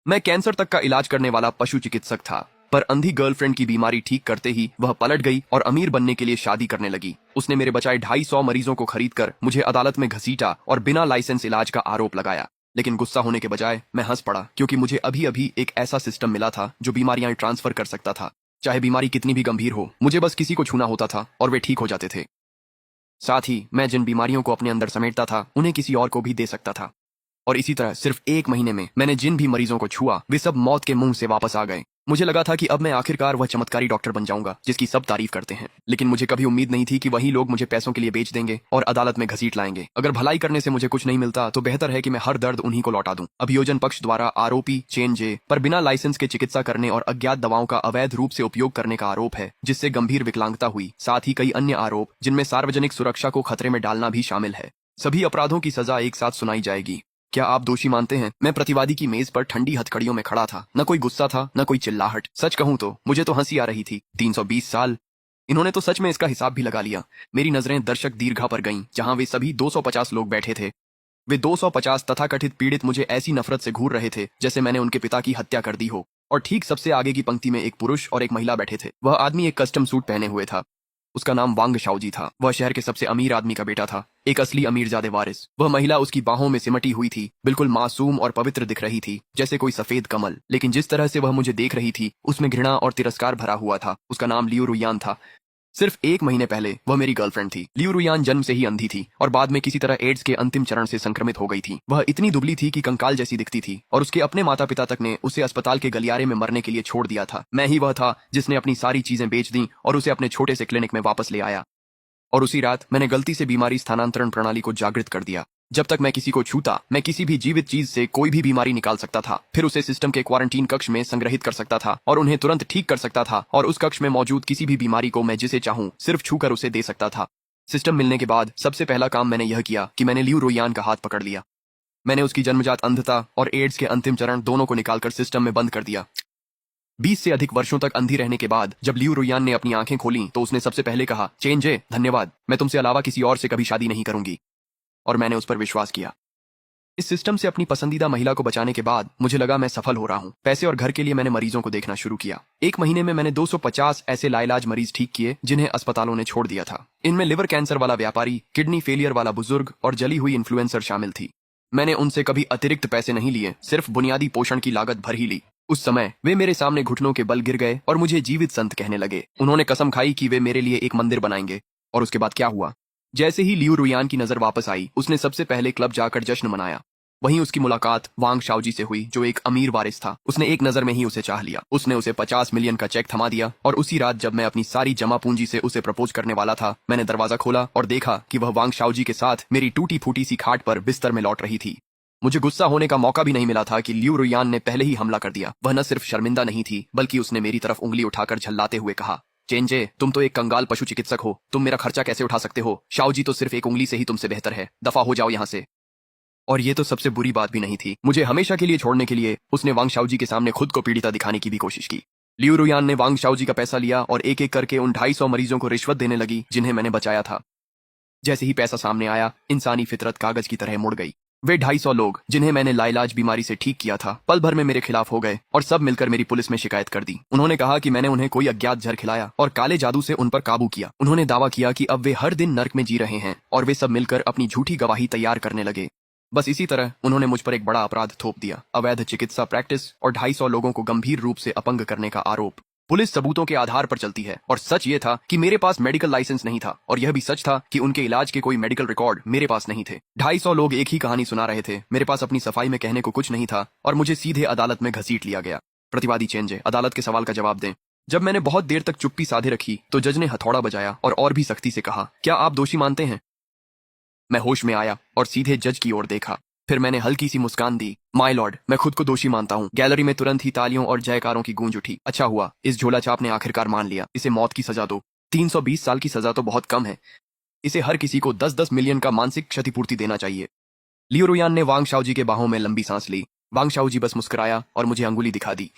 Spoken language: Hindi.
मैं कैंसर तक का इलाज करने वाला पशु चिकित्सक था, पर अंधी गर्लफ्रेंड की बीमारी ठीक करते ही वह पलट गई और अमीर बनने के लिए शादी करने लगी। उसने मेरे बचाए 250 मरीजों को खरीदकर मुझे अदालत में घसीटा और बिना लाइसेंस इलाज का आरोप लगाया। लेकिन गुस्सा होने के बजाय मैं हंस पड़ा, क्योंकि मुझे अभी अभी एक ऐसा सिस्टम मिला था जो बीमारियां ट्रांसफर कर सकता था। चाहे बीमारी कितनी भी गंभीर हो, मुझे बस किसी को छूना होता था और वे ठीक हो जाते थे। साथ ही मैं जिन बीमारियों को अपने अंदर समेटता था उन्हें किसी और को भी दे सकता था। और इसी तरह सिर्फ 1 महीने में मैंने जिन भी मरीजों को छुआ वे सब मौत के मुंह से वापस आ गए। मुझे लगा था कि अब मैं आखिरकार वह चमत्कारी डॉक्टर बन जाऊंगा जिसकी सब तारीफ करते हैं, लेकिन मुझे कभी उम्मीद नहीं थी कि वही लोग मुझे पैसों के लिए बेच देंगे और अदालत में घसीट लाएंगे। अगर भलाई करने से मुझे कुछ नहीं मिलता तो बेहतर है कि मैं हर दर्द उन्हीं को लौटा दूं। अभियोजन पक्ष द्वारा आरोपी चेन जे पर बिना लाइसेंस के चिकित्सा करने और अज्ञात दवाओं का अवैध रूप से उपयोग करने का आरोप है, जिससे गंभीर विकलांगता हुई। साथ ही कई अन्य आरोप जिनमें सार्वजनिक सुरक्षा को खतरे में डालना भी शामिल है। सभी अपराधों की सजा एक साथ सुनाई जाएगी। क्या आप दोषी मानते हैं? मैं प्रतिवादी की मेज पर ठंडी हथकड़ियों में खड़ा था। न कोई गुस्सा था, न कोई चिल्लाहट। सच कहूं तो मुझे तो हंसी आ रही थी। 320 साल, इन्होंने तो सच में इसका हिसाब भी लगा लिया। मेरी नजरें दर्शक दीर्घा पर गईं, जहां वे सभी 250 लोग बैठे थे। वे 250 तथाकथित पीड़ित मुझे ऐसी नफरत से घूर रहे थे जैसे मैंने उनके पिता की हत्या कर दी हो। और ठीक सबसे आगे की पंक्ति में एक पुरुष और एक महिला बैठे थे। वह आदमी एक कस्टम सूट पहने हुए था। उसका नाम वांग शाओजी था। वह शहर के सबसे अमीर आदमी का बेटा था, एक असली अमीरजादे वारिस। वह महिला उसकी बाहों में सिमटी हुई थी, बिल्कुल मासूम और पवित्र दिख रही थी, जैसे कोई सफेद कमल। लेकिन जिस तरह से वह मुझे देख रही थी उसमें घृणा और तिरस्कार भरा हुआ था। उसका नाम लियू रुयान था। सिर्फ 1 महीने पहले वह मेरी गर्लफ्रेंड थी। लियू रुयान जन्म से ही अंधी थी और बाद में किसी तरह एड्स के अंतिम चरण से संक्रमित हो गई थी। वह इतनी दुबली थी कि कंकाल जैसी दिखती थी और उसके अपने माता पिता तक ने उसे अस्पताल के गलियारे में मरने के लिए छोड़ दिया था। मैं ही वह था जिसने अपनी सारी चीजें बेच दी और उसे अपने छोटे से क्लिनिक में वापस ले आया। और उसी रात मैंने गलती से बीमारी स्थानांतरण प्रणाली को जागृत कर दिया। जब तक मैं किसी को छूता, मैं किसी भी जीवित चीज से कोई भी बीमारी निकाल सकता था, फिर उसे सिस्टम के क्वारंटीन कक्ष में संग्रहित कर सकता था और उन्हें तुरंत ठीक कर सकता था। और उस कक्ष में मौजूद किसी भी बीमारी को मैं जिसे चाहूं सिर्फ छूकर उसे दे सकता था। सिस्टम मिलने के बाद सबसे पहला काम मैंने यह किया कि मैंने लियू रोयान का हाथ पकड़ लिया। मैंने उसकी जन्मजात अंधता और एड्स के अंतिम चरण दोनों को निकालकर सिस्टम में बंद कर दिया। 20 से अधिक वर्षों तक अंधी रहने के बाद जब लियू रुयान ने अपनी आंखें खोली तो उसने सबसे पहले कहा, चेन जे, धन्यवाद, मैं तुमसे अलावा किसी और से कभी शादी नहीं करूंगी। और मैंने उस पर विश्वास किया। इस सिस्टम से अपनी पसंदीदा महिला को बचाने के बाद मुझे लगा मैं सफल हो रहा हूं। पैसे और घर के लिए मैंने मरीजों को देखना शुरू किया। 1 महीने में मैंने 250 ऐसे लाइलाज मरीज ठीक किए जिन्हें अस्पतालों ने छोड़ दिया था। इनमें लिवर कैंसर वाला व्यापारी, किडनी फेलियर वाला बुजुर्ग और जली हुई इन्फ्लुएंसर शामिल थी। मैंने उनसे कभी अतिरिक्त पैसे नहीं लिए, सिर्फ बुनियादी पोषण की लागत भर ही ली। उस समय वे मेरे सामने घुटनों के बल गिर गए और मुझे जीवित संत कहने लगे। उन्होंने कसम खाई कि वे मेरे लिए एक मंदिर बनाएंगे। और उसके बाद क्या हुआ? जैसे ही लियू रुयान की नजर वापस आई, उसने सबसे पहले क्लब जाकर जश्न मनाया। वहीं उसकी मुलाकात वांग शाओजी से हुई, जो एक अमीर वारिस था। उसने एक नजर में ही उसे चाह लिया। उसने उसे 50 मिलियन का चेक थमा दिया। और उसी रात जब मैं अपनी सारी जमा पूंजी से उसे प्रपोज करने वाला था, मैंने दरवाजा खोला और देखा कि वह वांग शाओजी के साथ मेरी टूटी फूटी सी खाट पर बिस्तर में लौट रही थी। मुझे गुस्सा होने का मौका भी नहीं मिला था कि लियू रुयान ने पहले ही हमला कर दिया। वह न सिर्फ शर्मिंदा नहीं थी, बल्कि उसने मेरी तरफ उंगली उठाकर झल्लाते हुए कहा, चेंजे, तुम तो एक कंगाल पशु चिकित्सक हो। तुम मेरा खर्चा कैसे उठा सकते हो? शाओजी तो सिर्फ एक उंगली से ही तुमसे बेहतर है। दफा हो जाओ यहाँ से। और ये तो सबसे बुरी बात भी नहीं थी। मुझे हमेशा के लिए छोड़ने के लिए उसने वांग शाओजी के सामने खुद को पीड़िता दिखाने की भी कोशिश की। लियू रुयान ने वांग शाओजी का पैसा लिया और एक एक करके उन 250 मरीजों को रिश्वत देने लगी जिन्हें मैंने बचाया था। जैसे ही पैसा सामने आया, इंसानी फितरत कागज की तरह मुड़ गई। वे 250 लोग जिन्हें मैंने लाइलाज बीमारी से ठीक किया था, पल भर में मेरे खिलाफ हो गए और सब मिलकर मेरी पुलिस में शिकायत कर दी। उन्होंने कहा कि मैंने उन्हें कोई अज्ञात जहर खिलाया और काले जादू से उन पर काबू किया। उन्होंने दावा किया कि अब वे हर दिन नर्क में जी रहे हैं और वे सब मिलकर अपनी झूठी गवाही तैयार करने लगे। बस इसी तरह उन्होंने मुझ पर एक बड़ा अपराध थोप दिया, अवैध चिकित्सा प्रैक्टिस और 250 लोगों को गंभीर रूप से अपंग करने का आरोप। पुलिस सबूतों के आधार पर चलती है और सच ये था कि मेरे पास मेडिकल लाइसेंस नहीं था, और यह भी सच था कि उनके इलाज के कोई मेडिकल रिकॉर्ड मेरे पास नहीं थे। 250 लोग एक ही कहानी सुना रहे थे। मेरे पास अपनी सफाई में कहने को कुछ नहीं था और मुझे सीधे अदालत में घसीट लिया गया। प्रतिवादी चेंजे, अदालत के सवाल का जवाब दें। जब मैंने बहुत देर तक चुप्पी साधे रखी तो जज ने हथौड़ा बजाया और भी सख्ती से कहा, क्या आप दोषी मानते हैं? मैं होश में आया और सीधे जज की ओर देखा। फिर मैंने हल्की सी मुस्कान दी। माय लॉर्ड, मैं खुद को दोषी मानता हूँ। गैलरी में तुरंत ही तालियों और जयकारों की गूंज उठी। अच्छा हुआ, इस झोला छाप ने आखिरकार मान लिया। इसे मौत की सजा दो। 320 साल की सजा तो बहुत कम है। इसे हर किसी को 10-10 मिलियन का मानसिक क्षतिपूर्ति देना चाहिए। लियू रुयान ने वांग शाओजी के बाहों में लंबी सांस ली। वांग शाओजी बस मुस्कुराया और मुझे अंगुली दिखा दी।